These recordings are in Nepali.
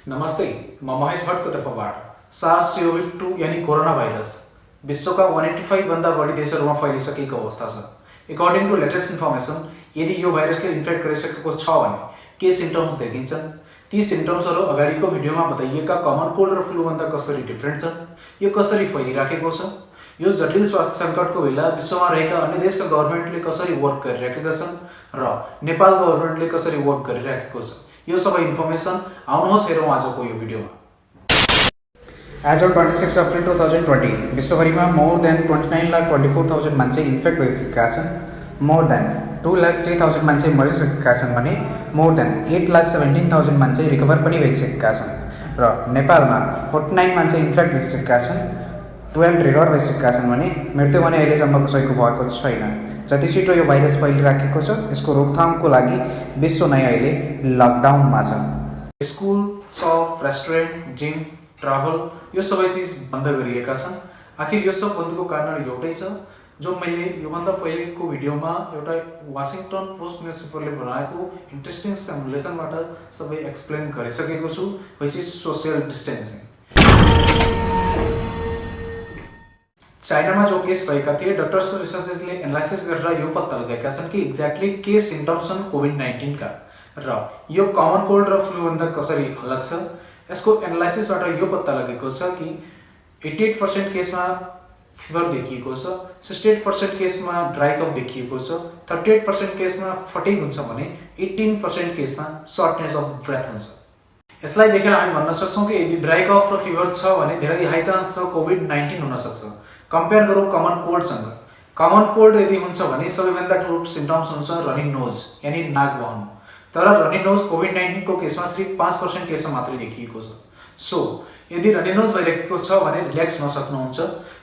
नमस्ते, म महेश भट्टको तर्फबाट SARS-CoV-2 यानी कोरोना भाइरस विश्वका 185 भन्दा बढी देशहरूमा फैलिसकेको अवस्था छ। अकॉर्डिंग टू लेटेस्ट इन्फर्मेसन, यदि यो भाइरसले इन्फेक्ट गरिसकेको छ भने के सिम्पटम्स देखिन्छन्, ती सिम्पटम्सहरू अगाडिको भिडियोमा बताइएका कमन कोल्ड र फ्लू भन्दा कसरी डिफरेन्ट छन्, यो कसरी फैलिराखेको छ, यो जटिल स्वास्थ्य सङ्कटको बेला विश्वमा रहेका अन्य देशका गभर्नमेन्टले कसरी वर्क गरिरहेका छन् र नेपाल गभर्नमेन्टले कसरी वर्क गरिरहेको छ, यो सबै इन्फर्मेसन आउनुहोस् हेरौँ आजको यो भिडियोमा। Age of 26 April 2020 विश्वभरिमा more than 29,24,000 मान्छे इन्फेक्ट भइसकेका छन्। मोर देन 2,03,000 मान्छे मरिसकेका छन् भने मोर देन 8,17,000 मान्छे रिकभर पनि भइसकेका छन् र नेपालमा 49 मान्छे इन्फेक्ट भइसकेका छन्, 12 रिकभर भइसकेका छन् भने मृत्यु भने अहिलेसम्म कसैको भएको छैन। जति छिटो यो भाइरस फैलिराखेको छ, यसको रोकथामको लागि विश्व नै अहिले लकडाउनमा छ। School, shop, restaurant, gym, travel यो सबै चिज बन्द गरिएका छन्। आखिर यो सब बन्दको कारण एउटै छ, जो मैले योभन्दा पहिलेको भिडियोमा एउटा वाशिंगटन पोस्ट न्युजपेपरले बनाएको इन्ट्रेस्टिङ सिमुलेसनबाट सबै एक्सप्लेन गरिसकेको छु, व्हिच इज सोशल डिस्टेन्सिङ। चाइनामा जो केस भएका थिए, डक्टर्स र रिसर्चर्सले एनालाइसिस गरेर यो पत्ता लगाएका छन् कि एक्ज्याक्टली के सिम्पटम्स छन् कोभिड-19 का र यो कमन कोल्ड र फ्लू भन्दा कसरी अलग छ। यसको एनालाइसिसबाट यो पत्ता लागेको छ कि 88% केसमा फिभर देखिएको छ, 68% केसमा ड्राई कफ देखिएको छ, 38% केसमा फटिग हुन्छ भने 18% केसमा सर्टनेस अफ ब्रेथ हुन्छ। यसलाई देखेर हामी भन्न सक्छौं कि यदि ड्राई कफ र फिभर छ भने धेरै हाई चान्स छ कोभिड-19 हुन सक्छ। कम्पेयर गरौँ कमन कोल्डसँग। कमन कोल्ड यदि हुन्छ भने सबैभन्दा ठुलो सिम्पटम्स हुन्छ रनिङ नोज यानी नाक बहनु, तर रनिङ नोज कोभिड-19 को केसमा सिर्फ 5% केसमा मात्रै देखिएको छ। सो यदि रनिङ नोज भइरहेको छ भने रिल्याक्स हुन सक्नुहुन्छ,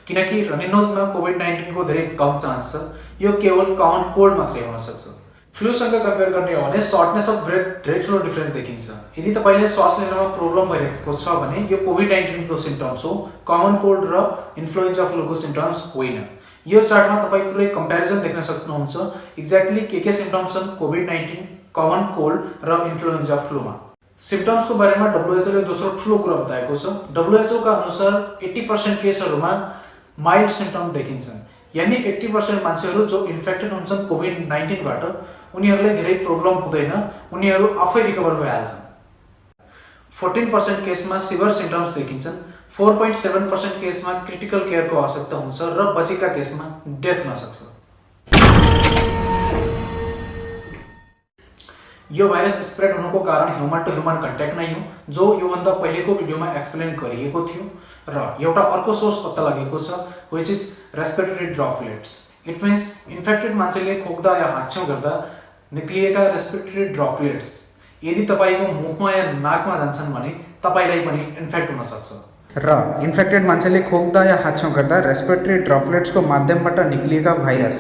किनकि रनिङ नोजमा कोभिड-19 को धेरै कम चान्स छ। यो केवल कमन कोल्ड मात्रै हुन सक्छ। फ्लूसँग कम्पेयर गर्ने हो भने सर्टनेस अफ ब्रेथ धेरै ठुलो डिफरेन्स देखिन्छ। यदि तपाईले श्वास लिनमा प्रब्लम भइरहेको छ भने यो कोभिड-19 को सिम्पटम्स हो, कमन कोल्ड र इन्फ्लुएन्जा फ्लूको सिम्पटम्स होइन। यो चार्टमा तपाई पुरै कम्प्यारिजन देख्न सक्नुहुन्छ एक्ज्याक्टली के सिम्पटम्स छन् कोभिड-19, कमन कोल्ड र इन्फ्लुएन्जा फ्लूमा। सिम्पटम्सको बारेमा WHO ले दोस्रो ठुलो कुरा बताएको छ। WHO का अनुसार 80% केसहरुमा माइल्ड सिम्पटम देखिन्छन्, यानी 80% मान्छेहरु जो इन्फेक्टेड हुन्छन् कोभिड-19 बाट उनीहरुलाई धेरै प्रब्लम हुँदैन, उनीहरु आफै रिकभर भइहाल्छन्। 14% केसमा सिभियर सिम्पटम्स देखिन्छन्, 4.7% केसमा क्रिटिकल केयरको आवश्यकता हुन्छ र बचेका केसमा डेथ हुन सक्छ। यो भाइरस स्प्रेड हुनुको कारण ह्युमन टु ह्युमन कन्ट्याक्ट नै हो, जो योभन्दा पहिलेको भिडियोमा एक्सप्लेन गरिएको थियो र एउटा अर्को सोर्स पत्ता लागेको छ, which is respiratory droplets. It means infected मान्छेले खोक्दा या हाच्छ्याउ गर्दा निक्लिएका रेस्पिरेटरी ड्रपलेट्स यदि तपाईको मुखमा या नाकमा जान्छन् भने तपाईलाई पनि इन्फेक्ट हुन सक्छ। र इन्फेक्टेड मान्छेले खोक्दा या हाच्छ्याउ गर्दा रेस्पिरेटरी ड्रपलेट्सको माध्यमबाट निक्लिएका भाइरस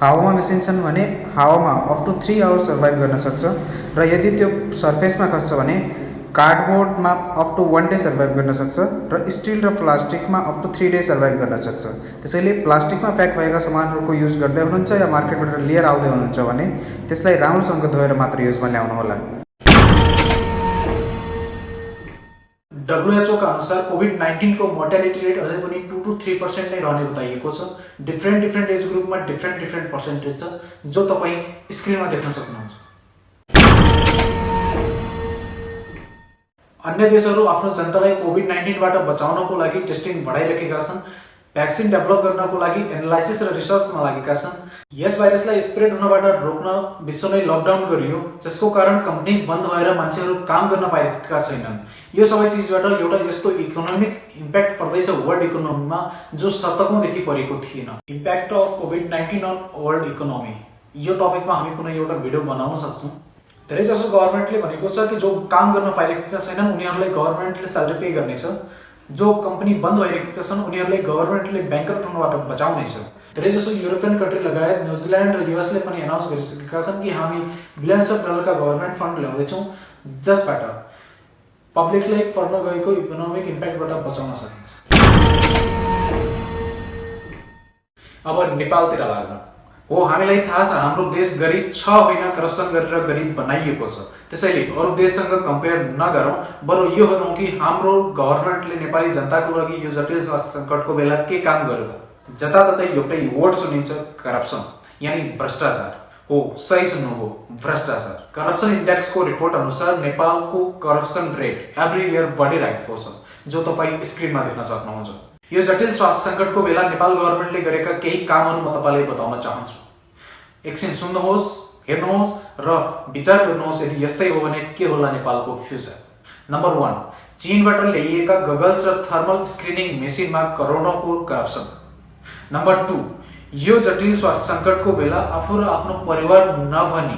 हावामा मिसिन्छन् भने हावामा अप टु 3 आवर्स सर्भाइभ गर्न सक्छ र यदि त्यो सर्फेसमा खस्छ भने कार्डबोर्डमा अप टु 1 डे सर्भाइभ गर्न सक्छ र स्टिल र प्लास्टिकमा अप टु 3 डे सर्भाइभ गर्न सक्छ। त्यसैले प्लास्टिकमा प्याक भएका सामानहरूको युज गर्दै हुनुहुन्छ या मार्केटबाट लिएर आउँदै हुनुहुन्छ भने त्यसलाई राम्रोसँग धोएर मात्र युजमा ल्याउनु होला। WHO का अनुसार कोभिड-19 को मोर्टालिटी रेट अझै पनि 2 to 3% नै रहने बताइएको छ। डिफरेन्ट एज ग्रुपमा डिफरेन्ट पर्सेन्टेज छ, जो तपाई स्क्रिनमा देख्न सक्नुहुन्छ। अन्य देशहरू आफ्नो जनतालाई कोभिड-19 बाट बचाउनको लागि टेस्टिङ बढाइरहेका छन्, भ्याक्सिन डेभलप गर्नको लागि एनालाइसिस र रिसर्चमा लागेका छन्। यस भाइरसलाई स्प्रेड हुनबाट रोक्न विश्व नै लकडाउन गरियो, जसको कारण कम्पनीज बन्द भएर मान्छेहरू काम गर्न पाइरहेका छैनन्। यो सबै चीजबाट एउटा यस्तो इकोनोमिक इम्प्याक्ट पर्दैछ वर्ल्ड इकोनोमीमा, जो शतकौंदेखि परेको थिएन। इम्प्याक्ट अफ कोभिड-19 अन वर्ल्ड इकोनोमी, यो टपिकमा हामी कुनै एउटा भिडियो बनाउन सक्छौं। धेरैजसो गभर्नमेन्टले भनेको छ कि जो काम गर्न पाइरहेका छैनन् उनीहरूलाई गभर्नमेन्टले स्यालेरी पे गर्नेछ, जो कम्पनी बन्द भइरहेका छन् उनीहरूलाई गभर्नमेन्टले ब्याङ्करप्ट हुनबाट बचाउनेछ। धेरैजसो युरोपियन कन्ट्री लगायत न्युजिल्यान्ड र युएसले पनि एनाउन्स गरिसकेका छन् कि हामी बिलियन्स अफ डलरका गभर्नमेन्ट फन्ड ल्याउँदैछौँ, जसबाट पब्लिकलाई पर्न गएको इकोनोमिक इम्प्याक्टबाट बचाउन सकिन्छ। अब नेपालतिर लाग्न हो, हामीलाई थाहा छ हाम्रो देश गरिब छ होइन, करप्सन गरेर गरिब बनाइएको छ। त्यसैले अरू देशसँग कम्पेयर नगरौँ, बरु यो हेरौँ कि हाम्रो गभर्नमेन्टले नेपाली जनताको लागि यो जटिल स्वास्थ्य सङ्कटको बेला के काम गर्यो त। जताततै एउटै वर्ड सुनिन्छ, करप्सन, यानी भ्रष्टाचार। हो, सही सुन्नुभयो, भ्रष्टाचार। करप्सन इन्डेक्सको रिपोर्ट अनुसार नेपालको करप्सन रेट एभ्री इयर बढिरहेको छ, जो तपाईँ स्क्रिनमा देख्न सक्नुहुन्छ। यो जटिल स्वास्थ्य सङ्कटको बेला नेपाल गभर्नमेन्टले गरेका केही कामहरू म तपाईँलाई बताउन चाहन्छु। एकछिन सुन्नुहोस्, हेर्नुहोस् र विचार गर्नुहोस्, यदि यस्तै हो भने के होला नेपालको फ्युचर। नम्बर 1, चीनबाट ल्याइएका गगल्स र थर्मल स्क्रिनिङ मेसिनमा करोडौँको करप्सन। नम्बर 2, यो जटिल स्वास्थ्य सङ्कटको बेला आफू र आफ्नो परिवार नभनी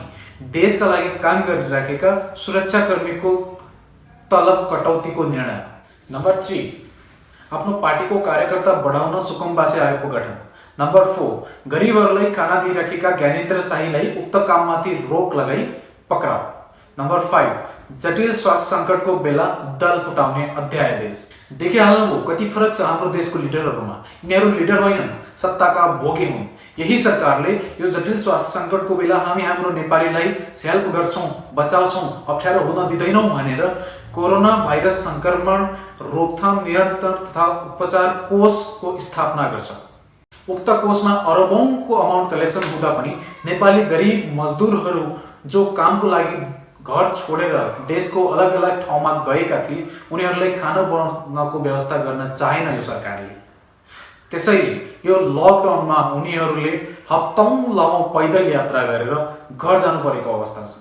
देशका लागि काम गरिराखेका सुरक्षाकर्मीको तलब कटौतीको निर्णय। नम्बर 3, आफ्नो पार्टीको कार्यकर्ता बढाउन सुकुम्बासी आयोगको गठन। नम्बर 4, गरिबहरूलाई खाना दिइराखेका ज्ञानेन्द्र शाहीलाई उक्त काममाथि रोक लगाई पक्राउ। नम्बर 5, जटिल स्वास्थ्य सङ्कटको बेला दल फुटाउने अध्यादेश। देखिहाल्नुभयो कति फरक छ हाम्रो देशको लिडरहरूमा। यिनीहरू लिडर होइनन्, सत्ताका भोगे हुन्। यही सरकारले यो जटिल स्वास्थ्य सङ्कटको बेला हामी हाम्रो नेपालीलाई हेल्प गर्छौँ, बचाउँछौँ, अप्ठ्यारो हुन दिँदैनौँ भनेर कोरोना भाइरस सङ्क्रमण रोकथाम, नियन्त्रण तथा उपचार कोषको स्थापना गर्छ। उक्त कोषमा अरबौँको अमाउन्ट कलेक्सन हुँदा पनि नेपाली गरिब मजदुरहरू जो कामको लागि घर छोडेर देशको अलग अलग ठाउँमा गएका थिए, उनीहरूलाई खाना बनाउनको व्यवस्था गर्न चाहेन यो सरकारले। त्यसैले यो लकडाउनमा उनीहरूले हप्तौँ लामो पैदल यात्रा गरेर घर जानु परेको अवस्था छ।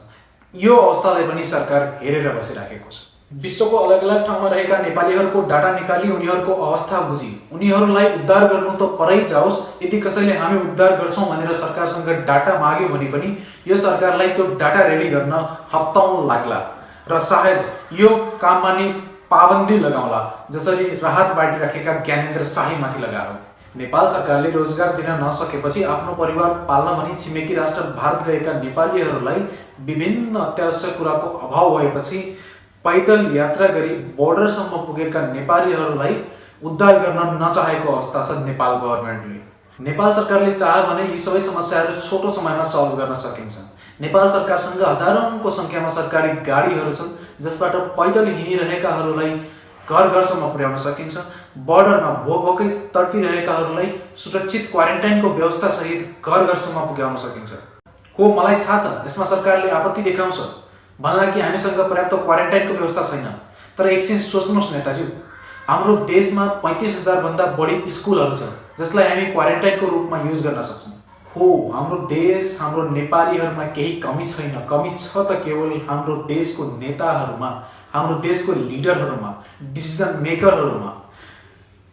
यो अवस्थालाई पनि सरकार हेरेर बसिराखेको छ। विश्वको अलग अलग ठाउँमा रहेका नेपालीहरूको डाटा निकाली उनीहरूको अवस्था बुझी उनीहरूलाई उद्धार गर्नु त परै जाओस्, यदि कसैले हामी उद्धार गर्छौँ भनेर सरकारसँग डाटा माग्यो भने पनि यो सरकारलाई त्यो डाटा रेडी गर्न हप्तौँ लाग्ला र सायद यो काममा नि पाबन्दी लगाउला, जसरी राहत बाँडिराखेका ज्ञानेन्द्र शाहीमाथि लगायो। नेपाल सरकारले रोजगार दिन नसकेपछि आफ्नो परिवार पाल्न भनी छिमेकी राष्ट्र भारत गएका नेपालीहरूलाई विभिन्न अत्यावश्यक कुराको अभाव भएपछि पैदल यात्रा गरी बोर्डरसम्म पुगेका नेपालीहरूलाई उद्धार गर्न नचाहेको अवस्था छ नेपाल गभर्नमेन्टले। नेपाल सरकारले चाहे भने यी सबै समस्याहरू छोटो समयमा सल्भ गर्न सकिन्छ। नेपाल सरकारसँग हजारौंको संख्यामा सरकारी गाडीहरू छन् जसबाट पैदल हिँडिरहेकाहरूलाई घर घरसम्म पुर्याउन सकिन्छ। बोर्डरमा भोकै तडपिरहेकाहरूलाई सुरक्षित क्वारेन्टाइनको व्यवस्था सहित घर घरसम्म पुर्याउन सकिन्छ। हो, मलाई थाहा छ यसमा सरकारले आपत्ति देखाउँछ, भन्ला कि हामीसँग पर्याप्त क्वारेन्टाइनको व्यवस्था छैन। तर एकछिन सोच्नुहोस् नेताजी, हाम्रो देशमा 35,000 भन्दा बढी स्कुलहरू छन् जसलाई हामी क्वारेन्टाइनको रूपमा युज गर्न सक्छौँ। हो, हाम्रो देश, हाम्रो नेपालीहरूमा केही कमी छैन। कमी छ त केवल हाम्रो देशको नेताहरूमा, हाम्रो देशको लिडरहरूमा, डिसिजन मेकरहरूमा।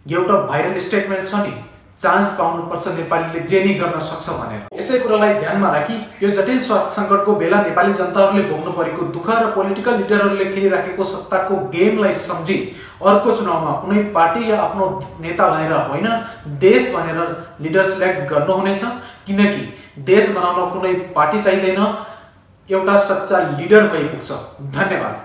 एउटा भाइरल स्टेटमेन्ट छ नि, चान्स पाउनुपर्छ नेपालीले जे नि गर्न सक्छ भनेर। यसै कुरालाई ध्यानमा राखी यो जटिल स्वास्थ्य सङ्कटको बेला नेपाली जनताहरूले भोग्नु परेको दुःख र पोलिटिकल लिडरहरूले खेलिराखेको सत्ताको गेमलाई सम्झी अर्को चुनावमा कुनै पार्टी या आफ्नो नेता भनेर होइन, देश भनेर लिडर सिलेक्ट गर्नुहुनेछ। किनकि देश बनाउन कुनै पार्टी चाहिँदैन, एउटा सच्चा लिडर भइपुग्छ। धन्यवाद।